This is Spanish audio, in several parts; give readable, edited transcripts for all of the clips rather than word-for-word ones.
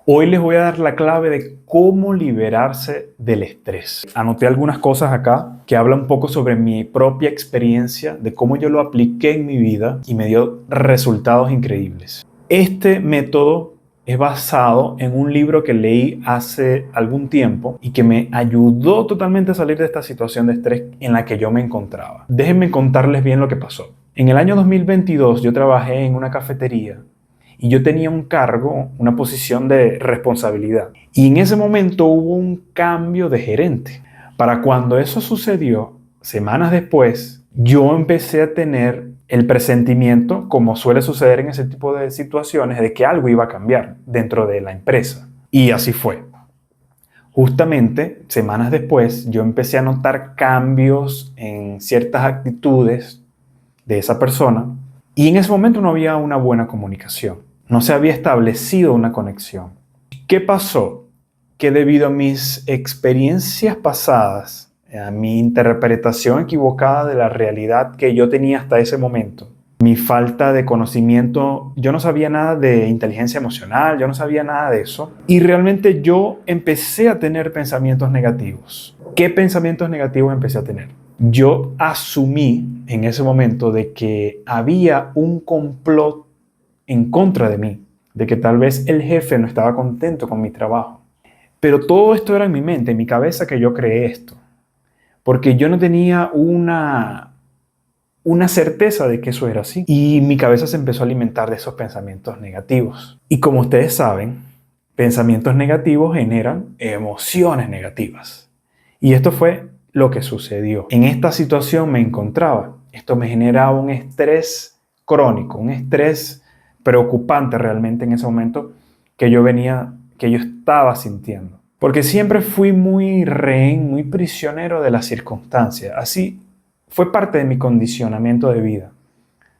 Hoy les voy a dar la clave de cómo liberarse del estrés. Anoté algunas cosas acá que hablan un poco sobre mi propia experiencia, de cómo yo lo apliqué en mi vida y me dio resultados increíbles. Este método es basado en un libro que leí hace algún tiempo y que me ayudó totalmente a salir de esta situación de estrés en la que yo me encontraba. Déjenme contarles bien lo que pasó. En el año 2022 yo trabajé en una cafetería y yo tenía un cargo, una posición de responsabilidad. Y en ese momento hubo un cambio de gerente. Para cuando eso sucedió, semanas después, yo empecé a tener el presentimiento, como suele suceder en ese tipo de situaciones, de que algo iba a cambiar dentro de la empresa. Y así fue. Justamente, semanas después, yo empecé a notar cambios en ciertas actitudes de esa persona y en ese momento no había una buena comunicación. No se había establecido una conexión. ¿Qué pasó? Que debido a mis experiencias pasadas, a mi interpretación equivocada de la realidad que yo tenía hasta ese momento, mi falta de conocimiento, yo no sabía nada de inteligencia emocional, yo no sabía nada de eso. Y realmente yo empecé a tener pensamientos negativos. ¿Qué pensamientos negativos empecé a tener? Yo asumí en ese momento de que había un complot en contra de mí, de que tal vez el jefe no estaba contento con mi trabajo. Pero todo esto era en mi mente, en mi cabeza, que yo creé esto, porque yo no tenía una certeza de que eso era así. Y mi cabeza se empezó a alimentar de esos pensamientos negativos. Y como ustedes saben, pensamientos negativos generan emociones negativas. Y esto fue lo que sucedió. En esta situación me encontraba. Esto me generaba un estrés crónico, un estrés preocupante realmente en ese momento que yo estaba sintiendo. Porque siempre fui muy rehén, muy prisionero de las circunstancias. Así fue parte de mi condicionamiento de vida.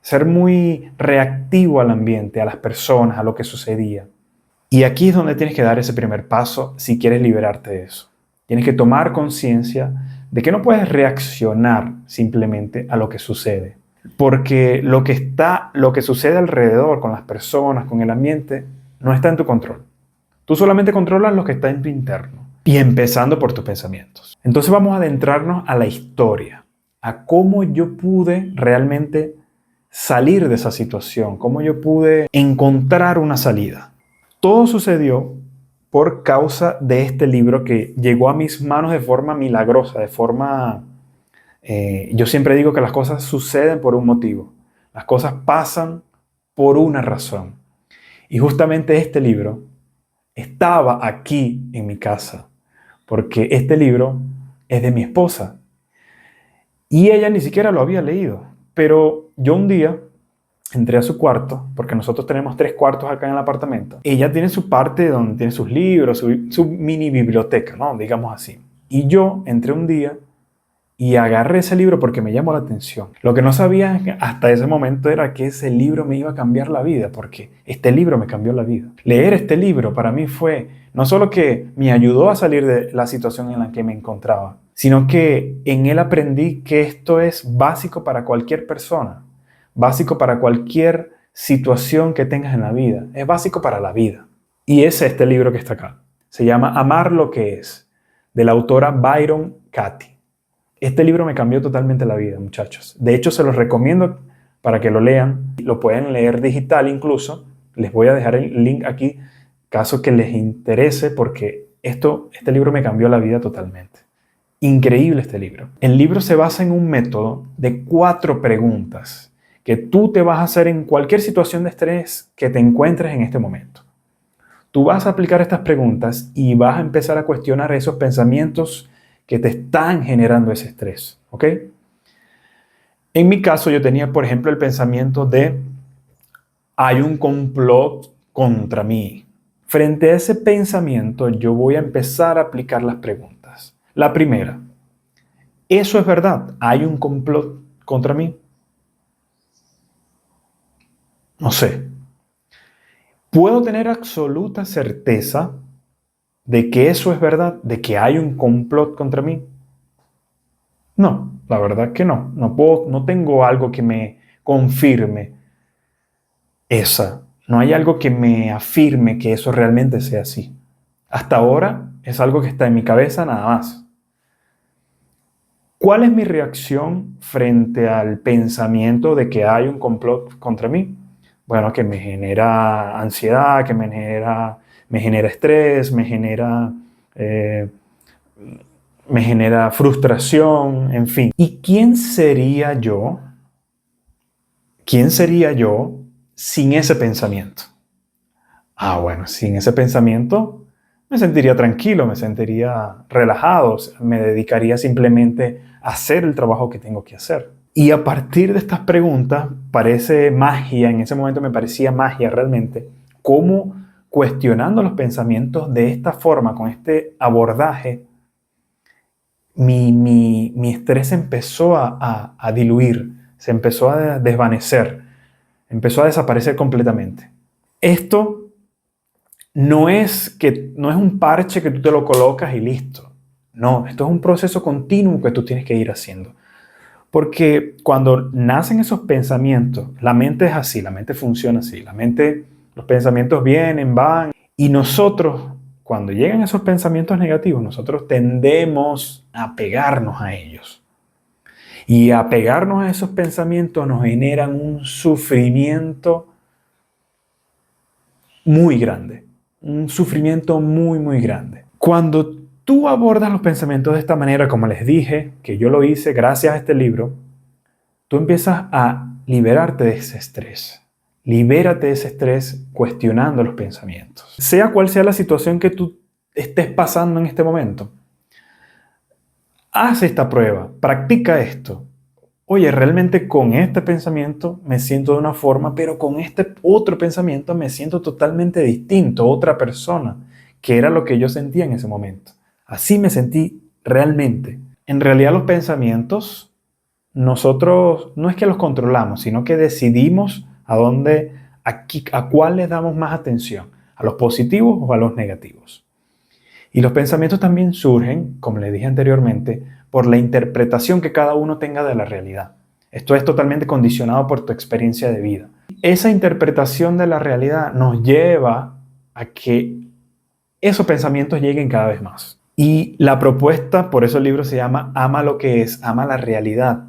Ser muy reactivo al ambiente, a las personas, a lo que sucedía. Y aquí es donde tienes que dar ese primer paso si quieres liberarte de eso. Tienes que tomar conciencia de que no puedes reaccionar simplemente a lo que sucede. Porque lo que sucede alrededor, con las personas, con el ambiente, no está en tu control. Tú solamente controlas lo que está en tu interno. Y empezando por tus pensamientos. Entonces vamos a adentrarnos a la historia, a cómo yo pude realmente salir de esa situación, cómo yo pude encontrar una salida. Todo sucedió por causa de este libro que llegó a mis manos de forma milagrosa, de forma... yo siempre digo que las cosas suceden por un motivo. Las cosas pasan por una razón. Y justamente este libro estaba aquí en mi casa, porque este libro es de mi esposa. Y ella ni siquiera lo había leído. Pero yo un día entré a su cuarto, porque nosotros tenemos 3 cuartos acá en el apartamento. Ella tiene su parte donde tiene sus libros, su mini biblioteca, ¿no? Digamos así. Y yo entré un día y agarré ese libro porque me llamó la atención. Lo que no sabía hasta ese momento era que ese libro me iba a cambiar la vida, porque este libro me cambió la vida. Leer este libro para mí fue no solo que me ayudó a salir de la situación en la que me encontraba, sino que en él aprendí que esto es básico para cualquier persona, básico para cualquier situación que tengas en la vida, es básico para la vida. Y es este libro que está acá. Se llama Amar lo que es, de la autora Byron Katie. Este libro me cambió totalmente la vida, muchachos. De hecho, se los recomiendo para que lo lean. Lo pueden leer digital incluso. Les voy a dejar el link aquí, caso que les interese, porque este libro me cambió la vida totalmente. Increíble este libro. El libro se basa en un método de 4 preguntas que tú te vas a hacer en cualquier situación de estrés que te encuentres en este momento. Tú vas a aplicar estas preguntas y vas a empezar a cuestionar esos pensamientos que te están generando ese estrés, ¿ok? En mi caso yo tenía, por ejemplo, el pensamiento de hay un complot contra mí. Frente a ese pensamiento yo voy a empezar a aplicar las preguntas. La primera, ¿eso es verdad? ¿Hay un complot contra mí? No sé. ¿Puedo tener absoluta certeza de que eso es verdad? ¿De que hay un complot contra mí? No, la verdad que no. No tengo algo que me confirme No hay algo que me afirme que eso realmente sea así. Hasta ahora es algo que está en mi cabeza nada más. ¿Cuál es mi reacción frente al pensamiento de que hay un complot contra mí? Bueno, que me genera ansiedad, que me genera estrés, eh, me genera frustración, en fin. ¿Y quién sería yo? ¿Quién sería yo sin ese pensamiento? Bueno, sin ese pensamiento me sentiría tranquilo, me sentiría relajado, me dedicaría simplemente a hacer el trabajo que tengo que hacer. Y a partir de estas preguntas parece magia, en ese momento me parecía magia realmente, cómo cuestionando los pensamientos de esta forma, con este abordaje, mi estrés empezó a diluir, se empezó a desvanecer, empezó a desaparecer completamente. Esto no es un parche que tú te lo colocas y listo. No, esto es un proceso continuo que tú tienes que ir haciendo. Porque cuando nacen esos pensamientos, la mente es así, la mente funciona así. Los pensamientos vienen, van. Y nosotros, cuando llegan esos pensamientos negativos, nosotros tendemos a pegarnos a ellos. Y apegarnos a esos pensamientos nos generan un sufrimiento muy grande. Un sufrimiento muy, muy grande. Cuando tú abordas los pensamientos de esta manera, como les dije, que yo lo hice gracias a este libro, tú empiezas a liberarte de ese estrés. Libérate de ese estrés cuestionando los pensamientos. Sea cual sea la situación que tú estés pasando en este momento, haz esta prueba, practica esto. Oye, realmente con este pensamiento me siento de una forma, pero con este otro pensamiento me siento totalmente distinto, otra persona, que era lo que yo sentía en ese momento. Así me sentí realmente. En realidad los pensamientos, nosotros no es que los controlamos, sino que decidimos a cuál le damos más atención, a los positivos o a los negativos. Y los pensamientos también surgen, como les dije anteriormente, por la interpretación que cada uno tenga de la realidad. Esto es totalmente condicionado por tu experiencia de vida. Esa interpretación de la realidad nos lleva a que esos pensamientos lleguen cada vez más. Y la propuesta, por eso el libro se llama Ama lo que es, ama la realidad.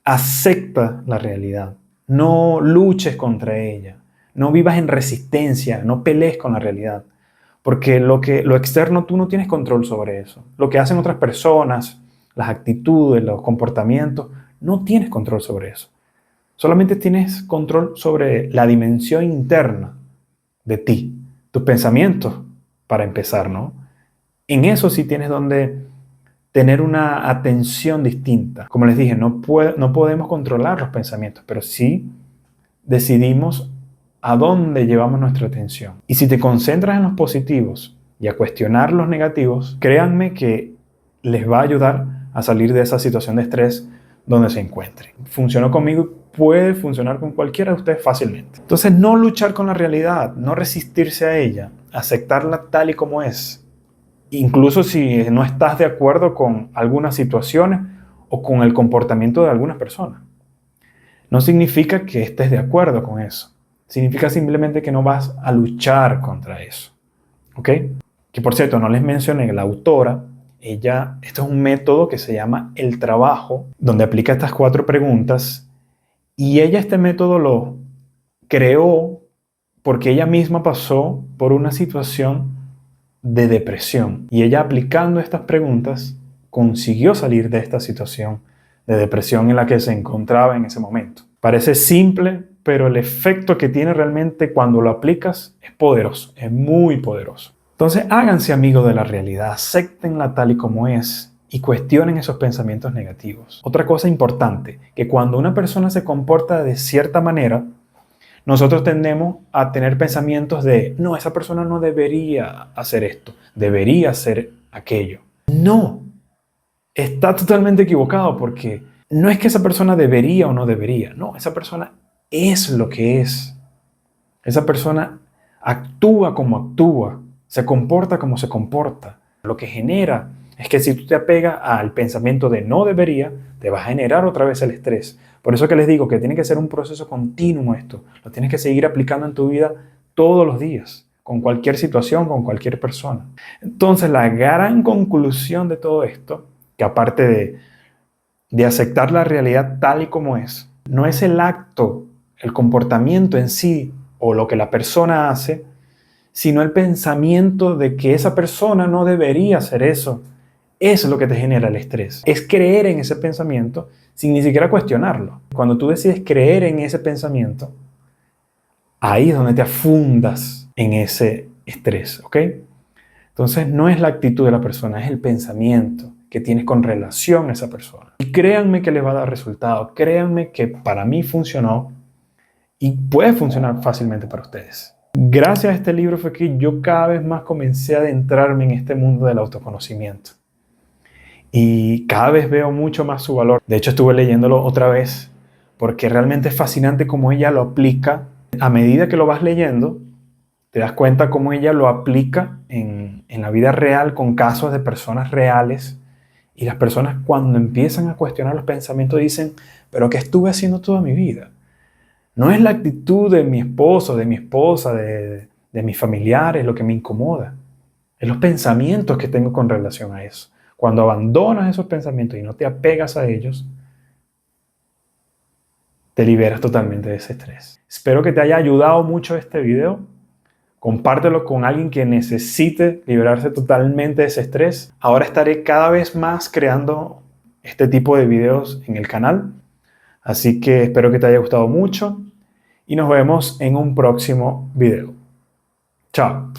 Acepta la realidad. No luches contra ella. No vivas en resistencia, no pelees con la realidad. Porque lo externo tú no tienes control sobre eso. Lo que hacen otras personas, las actitudes, los comportamientos, no tienes control sobre eso. Solamente tienes control sobre la dimensión interna de ti, tus pensamientos, para empezar, ¿no? En eso sí tienes donde tener una atención distinta. Como les dije, no podemos controlar los pensamientos, pero sí decidimos a dónde llevamos nuestra atención. Y si te concentras en los positivos y a cuestionar los negativos, créanme que les va a ayudar a salir de esa situación de estrés donde se encuentren. Funcionó conmigo y puede funcionar con cualquiera de ustedes fácilmente. Entonces, no luchar con la realidad, no resistirse a ella, aceptarla tal y como es. Incluso si no estás de acuerdo con algunas situaciones o con el comportamiento de algunas personas. No significa que estés de acuerdo con eso. Significa simplemente que no vas a luchar contra eso. ¿Ok? Que por cierto, no les mencioné, la autora, esto es un método que se llama el trabajo, donde aplica estas 4 preguntas. Y ella este método lo creó porque ella misma pasó por una situación de depresión. Y ella aplicando estas preguntas consiguió salir de esta situación de depresión en la que se encontraba en ese momento. Parece simple, pero el efecto que tiene realmente cuando lo aplicas es poderoso, es muy poderoso. Entonces háganse amigos de la realidad, acéptenla tal y como es y cuestionen esos pensamientos negativos. Otra cosa importante, que cuando una persona se comporta de cierta manera, nosotros tendemos a tener pensamientos de, no, esa persona no debería hacer esto, debería hacer aquello. No, está totalmente equivocado porque no es que esa persona debería o no debería, no, esa persona es lo que es. Esa persona actúa como actúa, se comporta como se comporta. Lo que genera Es que si tú te apegas al pensamiento de no debería, te va a generar otra vez el estrés. Por eso que les digo que tiene que ser un proceso continuo esto. Lo tienes que seguir aplicando en tu vida todos los días, con cualquier situación, con cualquier persona. Entonces, la gran conclusión de todo esto, que aparte de aceptar la realidad tal y como es, no es el acto, el comportamiento en sí o lo que la persona hace, sino el pensamiento de que esa persona no debería hacer eso. Eso es lo que te genera el estrés. Es creer en ese pensamiento sin ni siquiera cuestionarlo. Cuando tú decides creer en ese pensamiento, ahí es donde te afundas en ese estrés, ¿ok? Entonces no es la actitud de la persona, es el pensamiento que tienes con relación a esa persona. Y créanme que les va a dar resultado. Créanme que para mí funcionó y puede funcionar fácilmente para ustedes. Gracias a este libro fue que yo cada vez más comencé a adentrarme en este mundo del autoconocimiento. Y cada vez veo mucho más su valor. De hecho, estuve leyéndolo otra vez porque realmente es fascinante cómo ella lo aplica. A medida que lo vas leyendo, te das cuenta cómo ella lo aplica en la vida real con casos de personas reales. Y las personas cuando empiezan a cuestionar los pensamientos dicen, ¿pero qué estuve haciendo toda mi vida? No es la actitud de mi esposo, de mi esposa, de mis familiares lo que me incomoda. Es los pensamientos que tengo con relación a eso. Cuando abandonas esos pensamientos y no te apegas a ellos, te liberas totalmente de ese estrés. Espero que te haya ayudado mucho este video. Compártelo con alguien que necesite liberarse totalmente de ese estrés. Ahora estaré cada vez más creando este tipo de videos en el canal. Así que espero que te haya gustado mucho y nos vemos en un próximo video. Chao.